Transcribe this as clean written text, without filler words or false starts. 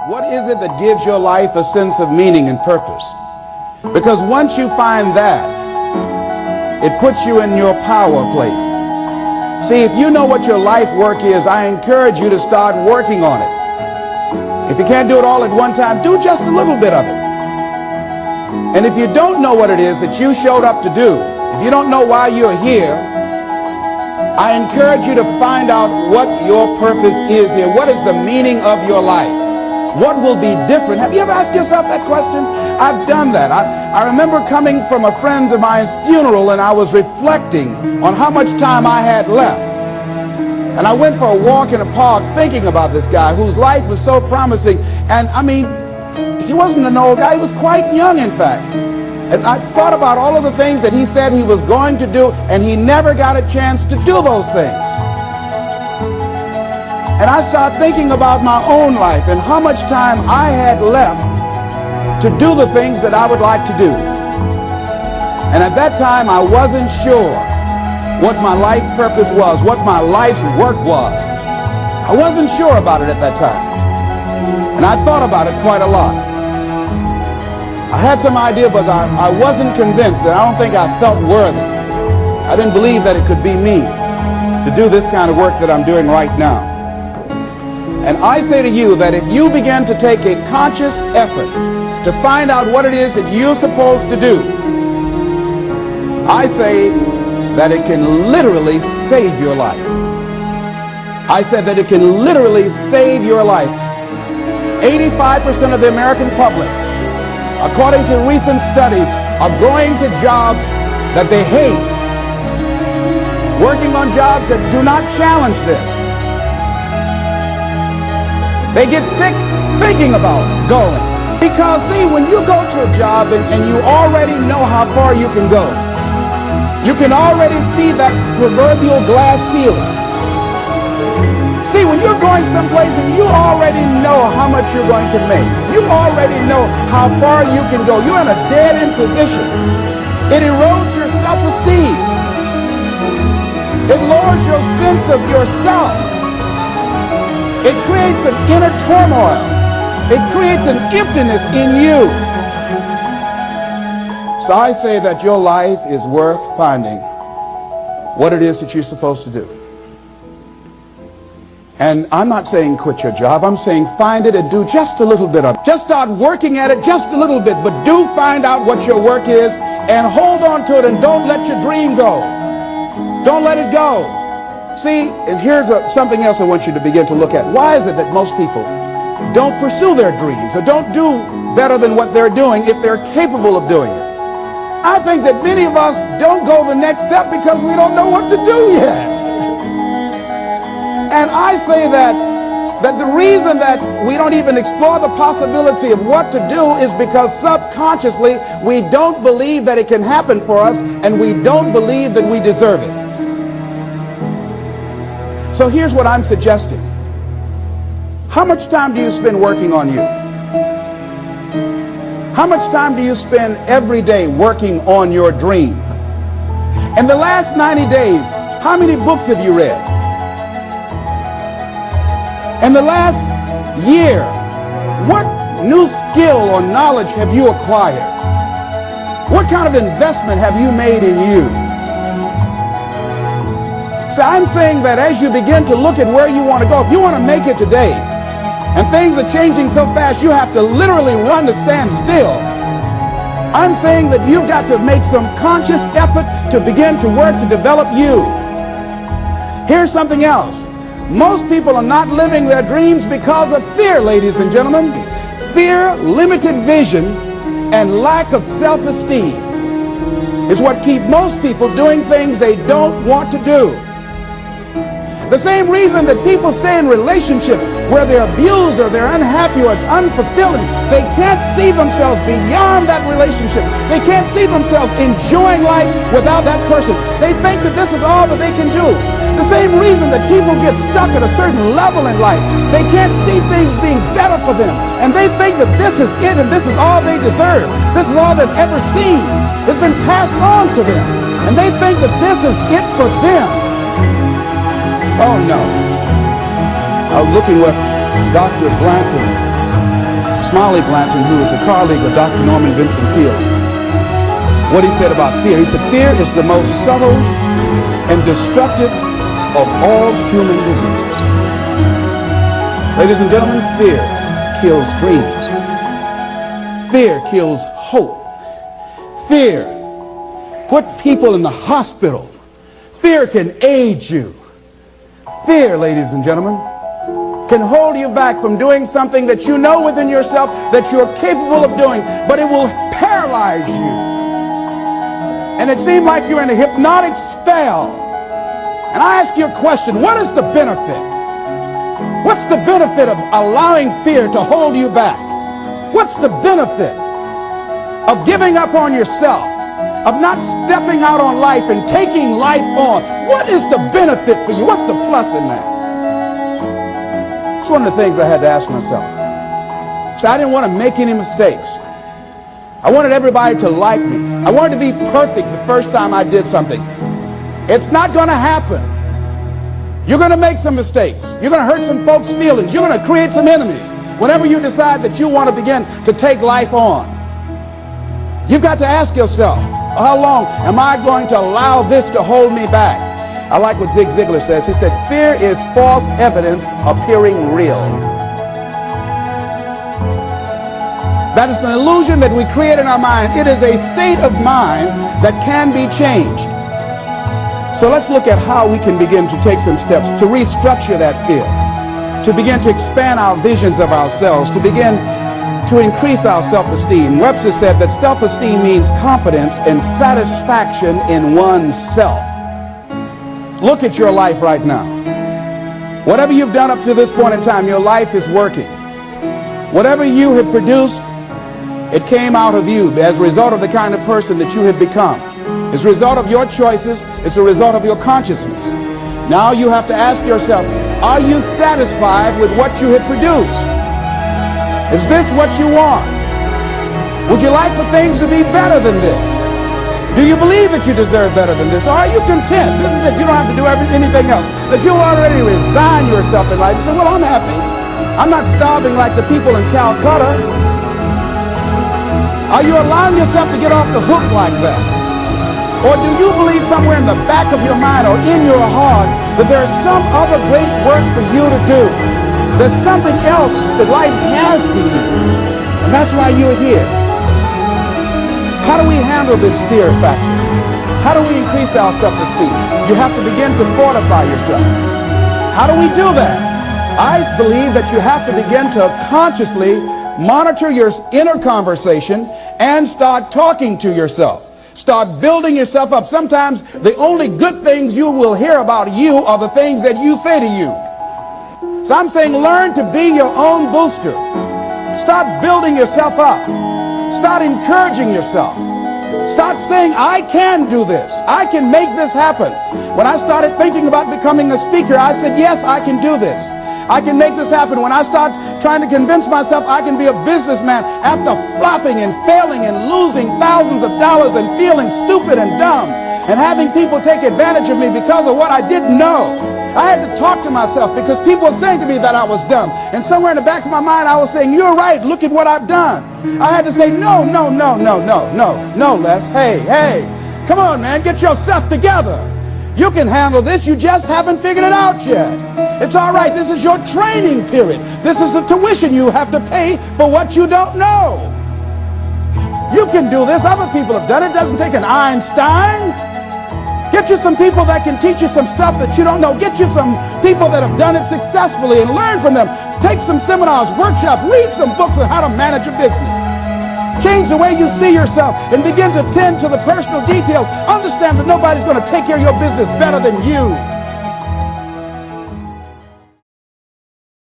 What is it that gives your life a sense of meaning and purpose? Because once you find that, it puts you in your power place. See, if you know what your life work is, I encourage you to start working on it. If you can't do it all at one time, do just a little bit of it. And if you don't know what it is that you showed up to do, if you don't know why you're here, I encourage you to find out what your purpose is here. What is the meaning of your life? What will be different? Have you ever asked yourself that question? I've done that. I remember coming from a friend of mine's funeral, and I was reflecting on how much time I had left. And I went for a walk in a park thinking about this guy whose life was so promising. And I mean, he wasn't an old guy. He was quite young, in fact. And I thought about all of the things that he said he was going to do, and he never got a chance to do those things. And I started thinking about my own life and how much time I had left to do the things that I would like to do. And at that time, I wasn't sure what my life purpose was, what my life's work was. I wasn't sure about it at that time. And I thought about it quite a lot. I had some idea, but I wasn't convinced, and I don't think I felt worthy. I didn't believe that it could be me to do this kind of work that I'm doing right now. And I say to you that if you begin to take a conscious effort to find out what it is that you're supposed to do, I say that it can literally save your life. I said that it can literally save your life. 85% of the American public, according to recent studies, are going to jobs that they hate, working on jobs that do not challenge them. They get sick thinking about going. Because see, when you go to a job and you already know how far you can go, you can already see that proverbial glass ceiling. See, when you're going someplace and you already know how much you're going to make, you already know how far you can go, you're in a dead-end position. It erodes your self-esteem. It lowers your sense of yourself. It creates an inner turmoil. It creates an emptiness in you. So I say that your life is worth finding what it is that you're supposed to do. And I'm not saying quit your job. I'm saying find it and do just a little bit of it. Just start working at it just a little bit, but do find out what your work is and hold on to it, and don't let your dream go. Don't let it go. See, and here's something else I want you to begin to look at. Why is it that most people don't pursue their dreams or don't do better than what they're doing if they're capable of doing it? I think that many of us don't go the next step because we don't know what to do yet. And I say that the reason that we don't even explore the possibility of what to do is because subconsciously we don't believe that it can happen for us, and we don't believe that we deserve it. So here's what I'm suggesting. How much time do you spend working on you? How much time do you spend every day working on your dream? In the last 90 days, how many books have you read? In the last year, what new skill or knowledge have you acquired? What kind of investment have you made in you? So I'm saying that as you begin to look at where you want to go, if you want to make it today, and things are changing so fast, you have to literally run to stand still. I'm saying that you've got to make some conscious effort to begin to work to develop you. Here's something else. Most people are not living their dreams because of fear, ladies and gentlemen. Fear, limited vision, and lack of self-esteem is what keep most people doing things they don't want to do. The same reason that people stay in relationships where they're abused or they're unhappy or it's unfulfilling, they can't see themselves beyond that relationship. They can't see themselves enjoying life without that person. They think that this is all that they can do. The same reason that people get stuck at a certain level in life, they can't see things being better for them. And they think that this is it and this is all they deserve. This is all they've ever seen. It's been passed on to them. And they think that this is it for them. Oh no. I was looking with Dr. Blanton Smiley Blanton, who is a colleague of Dr. Norman Vincent Peale, what he said about fear. He said, fear is the most subtle and destructive of all human diseases. Ladies and gentlemen, fear kills dreams. Fear kills hope. Fear put people in the hospital. Fear can age you. Fear, ladies and gentlemen, can hold you back from doing something that you know within yourself that you're capable of doing, but it will paralyze you. And it seems like you're in a hypnotic spell. And I ask you a question, what is the benefit? What's the benefit of allowing fear to hold you back? What's the benefit of giving up on yourself, of not stepping out on life and taking life on? What is the benefit for you? What's the plus in that? It's one of the things I had to ask myself. So I didn't want to make any mistakes. I wanted everybody to like me. I wanted to be perfect the first time I did something. It's not going to happen. You're going to make some mistakes. You're going to hurt some folks' feelings. You're going to create some enemies whenever you decide that you want to begin to take life on. You've got to ask yourself, how long am I going to allow this to hold me back? I like what Zig Ziglar says. He said, fear is false evidence appearing real. That is an illusion that we create in our mind. It is a state of mind that can be changed. So let's look at how we can begin to take some steps to restructure that fear, to begin to expand our visions of ourselves, to begin to increase our self-esteem. Webster said that self-esteem means confidence and satisfaction in oneself. Look at your life right now. Whatever you've done up to this point in time, your life is working. Whatever you have produced, it came out of you as a result of the kind of person that you have become. It's a result of your choices. It's a result of your consciousness. Now you have to ask yourself, are you satisfied with what you have produced? Is this what you want? Would you like for things to be better than this? Do you believe that you deserve better than this? Or are you content? This is it. You don't have to do anything else. That you already resign yourself in life. You say, well, I'm happy. I'm not starving like the people in Calcutta. Are you allowing yourself to get off the hook like that? Or do you believe somewhere in the back of your mind or in your heart that there's some other great work for you to do? There's something else that life has for you. And that's why you're here. How do we handle this fear factor? How do we increase our self-esteem? You have to begin to fortify yourself. How do we do that? I believe that you have to begin to consciously monitor your inner conversation and start talking to yourself. Start building yourself up. Sometimes the only good things you will hear about you are the things that you say to you. So I'm saying learn to be your own booster. Start building yourself up. Start encouraging yourself. Start saying, I can do this. I can make this happen. When I started thinking about becoming a speaker, I said, yes, I can do this. I can make this happen. When I start trying to convince myself I can be a businessman after flopping and failing and losing thousands of dollars and feeling stupid and dumb and having people take advantage of me because of what I didn't know, I had to talk to myself because people were saying to me that I was dumb. And somewhere in the back of my mind, I was saying, you're right. Look at what I've done. I had to say, no, Les. Hey, come on, man. Get yourself together. You can handle this. You just haven't figured it out yet. It's all right. This is your training period. This is the tuition you have to pay for what you don't know. You can do this. Other people have done it. It doesn't take an Einstein. Get you some people that can teach you some stuff that you don't know. Get you some people that have done it successfully and learn from them. Take some seminars, workshops, read some books on how to manage a business. Change the way you see yourself and begin to tend to the personal details. Understand that nobody's going to take care of your business better than you.